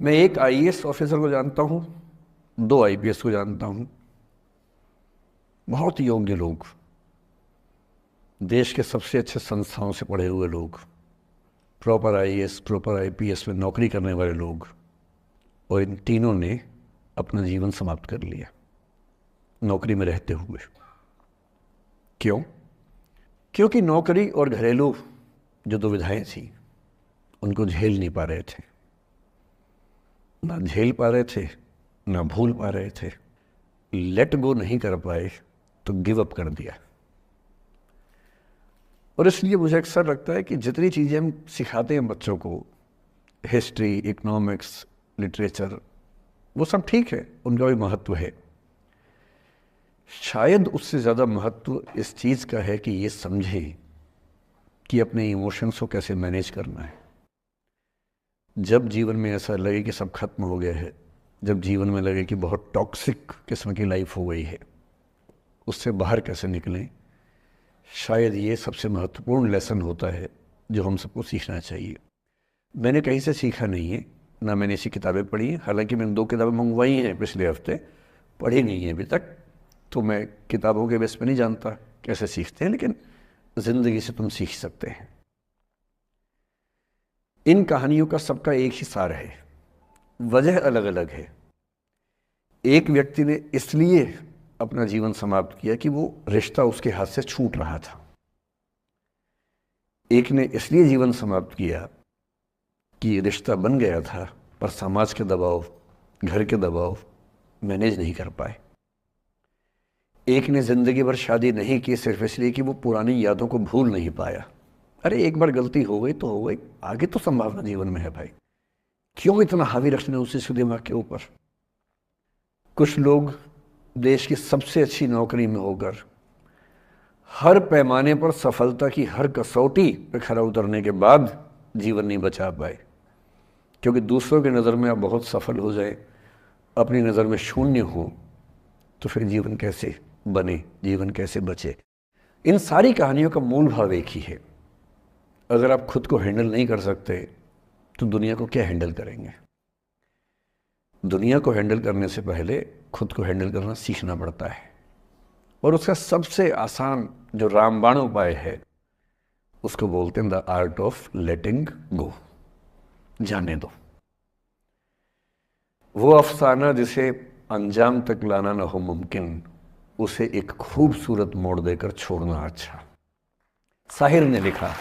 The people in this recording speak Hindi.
मैं एक आईएएस ऑफिसर को जानता हूँ, 2 आईपीएस को जानता हूँ, बहुत योग्य लोग, देश के सबसे अच्छे संस्थाओं से पढ़े हुए लोग, प्रॉपर आईएएस प्रॉपर आईपीएस में नौकरी करने वाले लोग, और इन तीनों ने अपना जीवन समाप्त कर लिया नौकरी में रहते हुए। क्यों? क्योंकि नौकरी और घरेलू जो दुविधाएं थी उनको झेल नहीं पा रहे थे, ना झेल पा रहे थे ना भूल पा रहे थे, लेट गो नहीं कर पाए तो गिव अप कर दिया। और इसलिए मुझे अक्सर लगता है कि जितनी चीज़ें हम सिखाते हैं बच्चों को, हिस्ट्री, इकोनॉमिक्स, लिटरेचर, वो सब ठीक है, उनका भी महत्व है। शायद उससे ज़्यादा महत्व इस चीज़ का है कि ये समझें कि अपने इमोशंस को कैसे मैनेज करना है। जब जीवन में ऐसा लगे कि सब खत्म हो गया है, जब जीवन में लगे कि बहुत टॉक्सिक किस्म की लाइफ हो गई है, उससे बाहर कैसे निकलें, शायद ये सबसे महत्वपूर्ण लेसन होता है जो हम सबको सीखना चाहिए। मैंने कहीं से सीखा नहीं है, ना मैंने ऐसी किताबें पढ़ी हैं, हालांकि मैंने 2 किताबें मंगवाई हैं पिछले हफ्ते, पढ़ी नहीं है अभी तक, तो मैं किताबों के बेस पे नहीं जानता कैसे सीखते हैं, लेकिन ज़िंदगी से तुम सीख सकते हैं। इन कहानियों का सबका एक ही सार है, वजह अलग अलग है। एक व्यक्ति ने इसलिए अपना जीवन समाप्त किया कि वो रिश्ता उसके हाथ से छूट रहा था। एक ने इसलिए जीवन समाप्त किया कि रिश्ता बन गया था पर समाज के दबाव, घर के दबाव मैनेज नहीं कर पाए। एक ने जिंदगी भर शादी नहीं की सिर्फ इसलिए कि वो पुरानी यादों को भूल नहीं पाया। अरे एक बार गलती हो गई तो हो गई, आगे तो संभावना जीवन में है भाई, क्यों इतना हावी रखना उसी दिमाग के ऊपर। कुछ लोग देश की सबसे अच्छी नौकरी में होकर हर पैमाने पर सफलता की हर कसौटी पर खरा उतरने के बाद जीवन नहीं बचा पाए, क्योंकि दूसरों की नज़र में आप बहुत सफल हो जाए, अपनी नज़र में शून्य हो, तो फिर जीवन कैसे बने, जीवन कैसे बचे। इन सारी कहानियों का मूल भाव एक ही है, अगर आप खुद को हैंडल नहीं कर सकते तो दुनिया को क्या हैंडल करेंगे। दुनिया को हैंडल करने से पहले खुद को हैंडल करना सीखना पड़ता है, और उसका सबसे आसान जो रामबाण उपाय है उसको बोलते हैं द आर्ट ऑफ लेटिंग गो, जाने दो। वो अफसाना जिसे अंजाम तक लाना ना हो मुमकिन, उसे एक खूबसूरत मोड़ देकर छोड़ना अच्छा। साहिर ने लिखा।